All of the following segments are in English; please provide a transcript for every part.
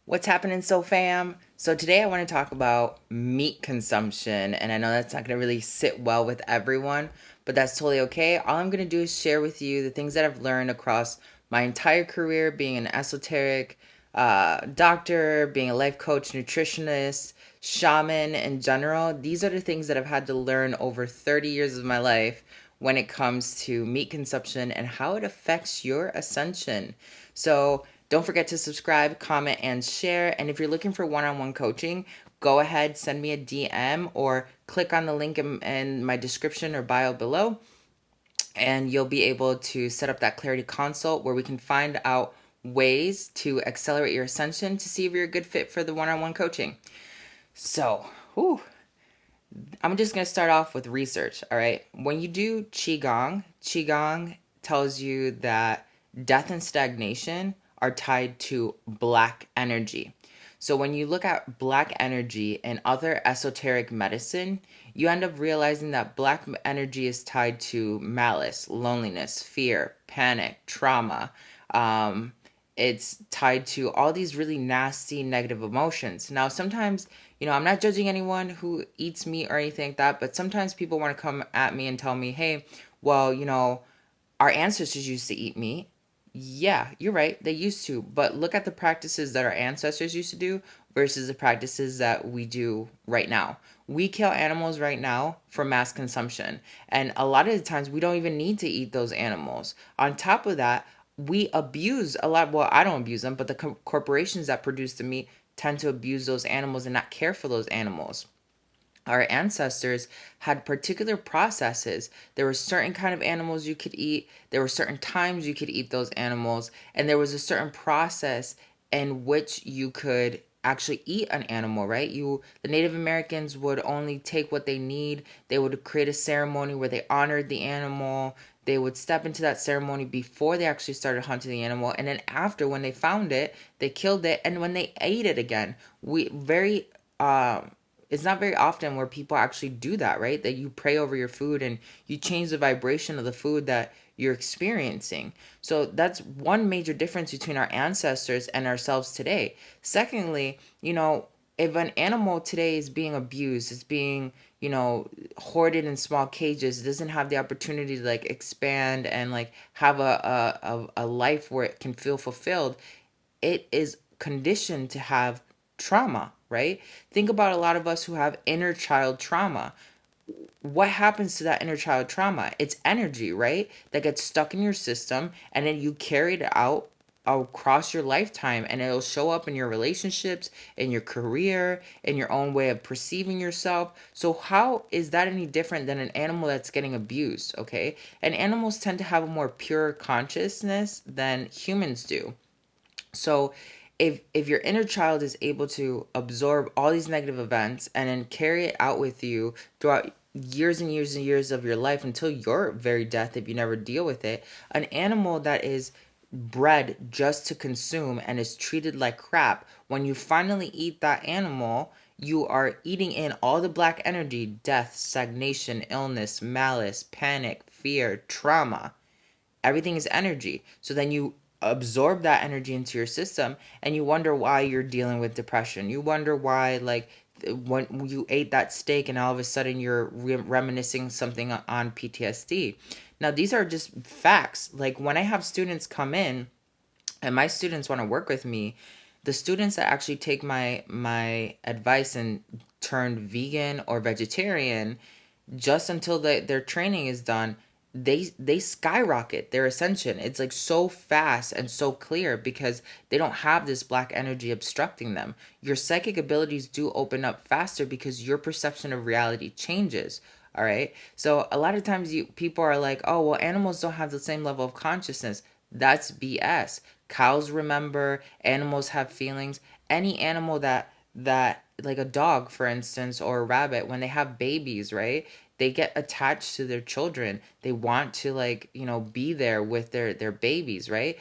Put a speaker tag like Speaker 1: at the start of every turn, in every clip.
Speaker 1: What's happening, so fam? So today I want to talk about meat consumption, and I know that's not going to really sit well with everyone, but that's totally okay. All I'm going to do is share with you the things that I've learned across my entire career being an esoteric doctor, being a life coach, nutritionist, shaman in general. These are the things that I've had to learn over 30 years of my life when it comes to meat consumption and how it affects your ascension. So don't forget to subscribe, comment, and share. And if you're looking for one-on-one coaching, go ahead, send me a DM or click on the link in my description or bio below, and you'll be able to set up that clarity consult where we can find out ways to accelerate your ascension to see if you're a good fit for the one-on-one coaching. So, I'm just going to start off with research, all right? When you do Qigong tells you that death and stagnation are tied to black energy. So when you look at black energy and other esoteric medicine, you end up realizing that black energy is tied to malice, loneliness, fear, panic, trauma. Um, it's tied to all these really nasty negative emotions. Now, sometimes, I'm not judging anyone who eats meat or anything like that, but sometimes people want to come at me and tell me, hey, well, our ancestors used to eat meat. Yeah, you're right. They used to. But look at the practices that our ancestors used to do versus the practices that we do right now. We kill animals right now for mass consumption. And a lot of the times we don't even need to eat those animals. On top of that, we abuse a lot. Well, I don't abuse them, but the corporations that produce the meat tend to abuse those animals and not care for those animals. Our ancestors had particular processes. There were certain kind of animals you could eat. There were certain times you could eat those animals, and there was a certain process in which you could actually eat an animal, right? The Native Americans would only take what they need. They would create a ceremony where they honored the animal. They would step into that ceremony before they actually started hunting the animal, and then after, when they found it, they killed it, and when they ate it again, we very it's not very often where people actually do that, right? That you pray over your food and you change the vibration of the food that you're experiencing. So that's one major difference between our ancestors and ourselves today. Secondly, if an animal today is being abused, it's being, hoarded in small cages, it doesn't have the opportunity to like expand and like have a life where it can feel fulfilled, it is conditioned to have trauma, right? Think about a lot of us who have inner child trauma. What happens to that inner child trauma? It's energy, right? That gets stuck in your system and then you carry it out across your lifetime, and it'll show up in your relationships, in your career, in your own way of perceiving yourself. So how is that any different than an animal that's getting abused? Okay, and animals tend to have a more pure consciousness than humans do. So if your inner child is able to absorb all these negative events and then carry it out with you throughout years and years and years of your life until your very death, if you never deal with it, an animal that is bred just to consume and is treated like crap, when you finally eat that animal, you are eating in all the black energy: death, stagnation, illness, malice, panic, fear, trauma. Everything is energy. So then you absorb that energy into your system and you wonder why you're dealing with depression. You wonder why, like, when you ate that steak and all of a sudden you're reminiscing something on PTSD. Now, these are just facts. Like, when I have students come in and my students want to work with me, the students that actually take my advice and turn vegan or vegetarian, just until their training is done, they skyrocket their ascension. It's like so fast and so clear because they don't have this black energy obstructing them. Your psychic abilities do open up faster because your perception of reality changes. All right. So a lot of times people are like, oh, well, animals don't have the same level of consciousness. That's BS. Cows remember, animals have feelings. Any animal that like a dog, for instance, or a rabbit, when they have babies, right? They get attached to their children. They want to, like, be there with their babies, right?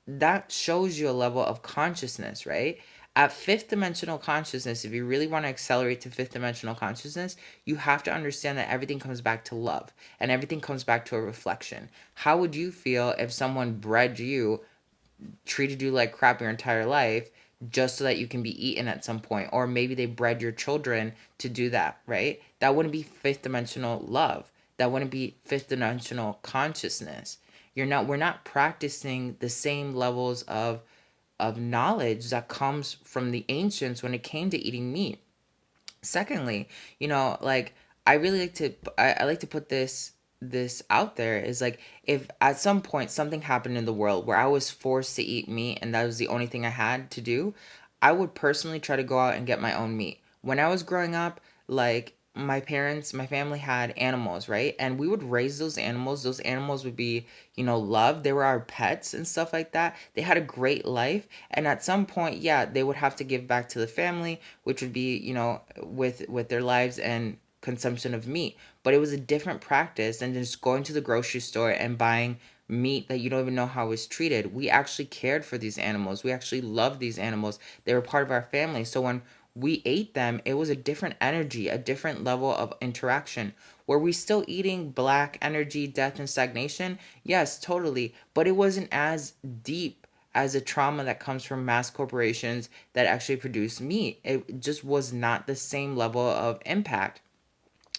Speaker 1: That shows you a level of consciousness, right? At fifth dimensional consciousness, if you really want to accelerate to fifth dimensional consciousness, you have to understand that everything comes back to love and everything comes back to a reflection. How would you feel if someone bred you treated you like crap your entire life just so that you can be eaten at some point, or maybe they bred your children to do that, right? That wouldn't be fifth dimensional love. That wouldn't be fifth dimensional consciousness. We're not practicing the same levels of knowledge that comes from the ancients when it came to eating meat. Secondly, like I really like to I like to put this out there is like, if at some point something happened in the world where I was forced to eat meat and that was the only thing I had to do, I would personally try to go out and get my own meat. When I was growing up, like my family had animals, right? And we would raise those animals. Those animals would be, loved. They were our pets and stuff like that. They had a great life. And at some point, yeah, they would have to give back to the family, which would be, with their lives and consumption of meat. But it was a different practice than just going to the grocery store and buying meat that you don't even know how it was treated. We actually cared for these animals. We actually loved these animals. They were part of our family. So when we ate them, it was a different energy, a different level of interaction. Were we still eating black energy, death, and stagnation? Yes, totally. But it wasn't as deep as a trauma that comes from mass corporations that actually produce meat. It just was not the same level of impact.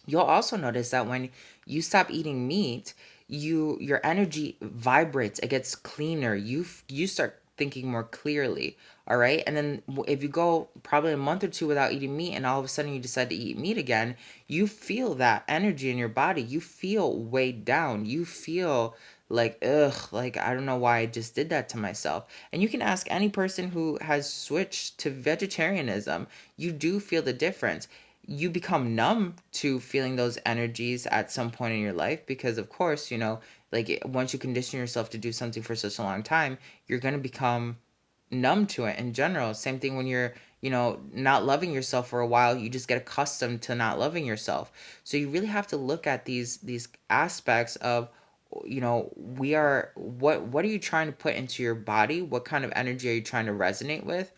Speaker 1: You'll also notice that when you stop eating meat, your energy vibrates. It gets cleaner. You start thinking more clearly. All right. And then if you go probably a month or two without eating meat and all of a sudden you decide to eat meat again, you feel that energy in your body. You feel weighed down. You feel like, ugh, like I don't know why I just did that to myself. And you can ask any person who has switched to vegetarianism. You do feel the difference. You become numb to feeling those energies at some point in your life because, of course, like once you condition yourself to do something for such a long time, you're going to become numb to it in general. Same thing when you're, not loving yourself for a while, you just get accustomed to not loving yourself. So you really have to look at these aspects of, what are you trying to put into your body? What kind of energy are you trying to resonate with?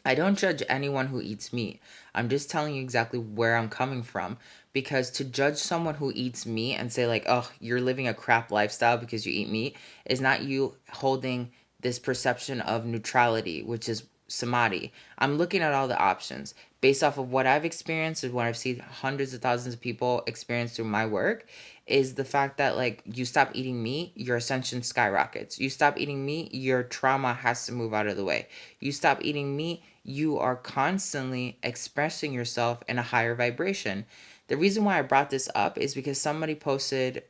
Speaker 1: I don't judge anyone who eats meat. I'm just telling you exactly where I'm coming from. Because to judge someone who eats meat and say, like, oh, you're living a crap lifestyle because you eat meat, is not you holding this perception of neutrality, which is samadhi. I'm looking at all the options based off of what I've experienced and what I've seen hundreds of thousands of people experience through my work. Is the fact that, like, you stop eating meat, your ascension skyrockets. You stop eating meat, your trauma has to move out of the way. You stop eating meat, you are constantly expressing yourself in a higher vibration. The reason why I brought this up is because somebody posted,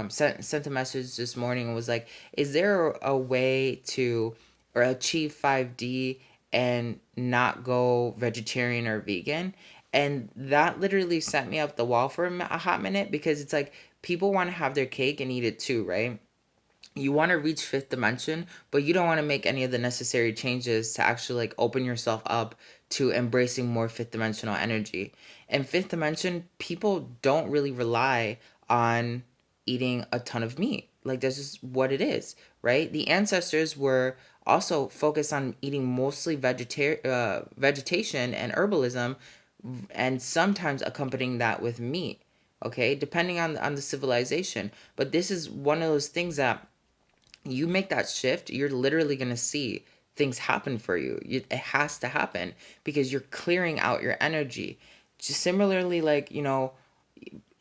Speaker 1: sent a message this morning and was like, is there a way to or achieve 5D and not go vegetarian or vegan? And that literally set me up the wall for a hot minute because it's like people want to have their cake and eat it too, right? You want to reach fifth dimension, but you don't want to make any of the necessary changes to actually like open yourself up to embracing more fifth dimensional energy. In fifth dimension, people don't really rely on eating a ton of meat. Like that's just what it is, right? The ancestors were also focused on eating mostly vegetation and herbalism, and sometimes accompanying that with meat. Okay, depending on the civilization. But this is one of those things that you make that shift, you're literally going to see things happen for you. It has to happen because you're clearing out your energy. Just similarly, like,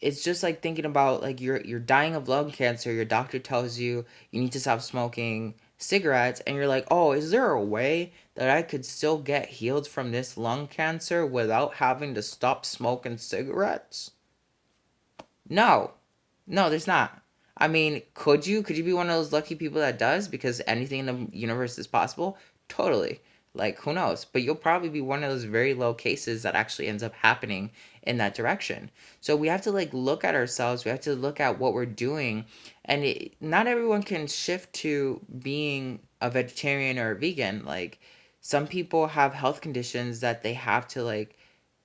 Speaker 1: it's just like thinking about like you're dying of lung cancer. Your doctor tells you you need to stop smoking cigarettes, and you're like, oh, is there a way that I could still get healed from this lung cancer without having to stop smoking cigarettes? No, no, there's not. I mean, could you? Could you be one of those lucky people that does? Because anything in the universe is possible? Totally. Like, who knows? But you'll probably be one of those very low cases that actually ends up happening in that direction. So we have to, like, look at ourselves. We have to look at what we're doing. And not everyone can shift to being a vegetarian or a vegan. Like, some people have health conditions that they have to, like,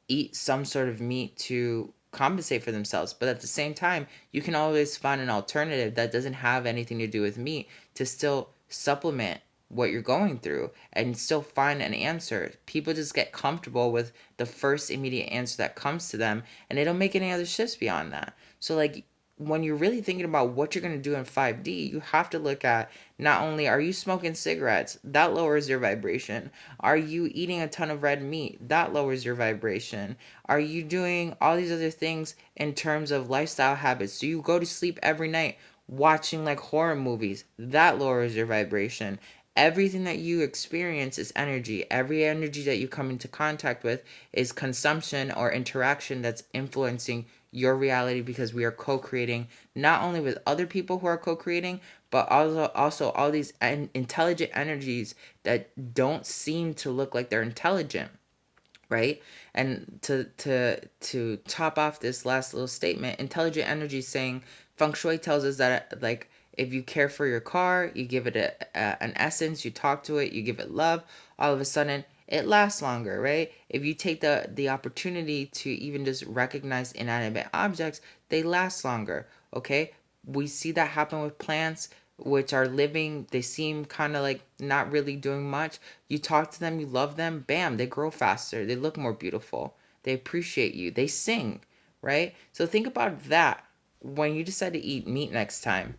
Speaker 1: eat some sort of meat to compensate for themselves. But at the same time, you can always find an alternative that doesn't have anything to do with meat to still supplement what you're going through and still find an answer. People just get comfortable with the first immediate answer that comes to them and they don't make any other shifts beyond that. So like when you're really thinking about what you're going to do in 5D, you have to look at, not only are you smoking cigarettes, that lowers your vibration. Are you eating a ton of red meat? That lowers your vibration. Are you doing all these other things in terms of lifestyle habits? Do you go to sleep every night watching like horror movies? That lowers your vibration. Everything that you experience is energy. Every energy that you come into contact with is consumption or interaction that's influencing your reality, because we are co-creating not only with other people who are co-creating, but also all these intelligent energies that don't seem to look like they're intelligent, right? And to top off this last little statement, intelligent energy saying, feng shui tells us that, like, if you care for your car, you give it an essence, you talk to it, you give it love, all of a sudden it lasts longer, right? If you take the opportunity to even just recognize inanimate objects, they last longer, okay? We see that happen with plants, which are living. They seem kind of like not really doing much. You talk to them, you love them, bam, they grow faster, they look more beautiful, they appreciate you, they sing, right? So think about that when you decide to eat meat next time.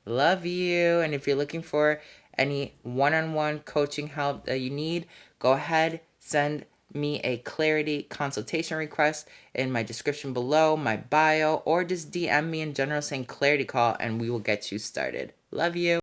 Speaker 1: Love you. And if you're looking for any one-on-one coaching help that you need, go ahead, send me a clarity consultation request in my description below, my bio, or just DM me in general saying clarity call, and we will get you started. Love you.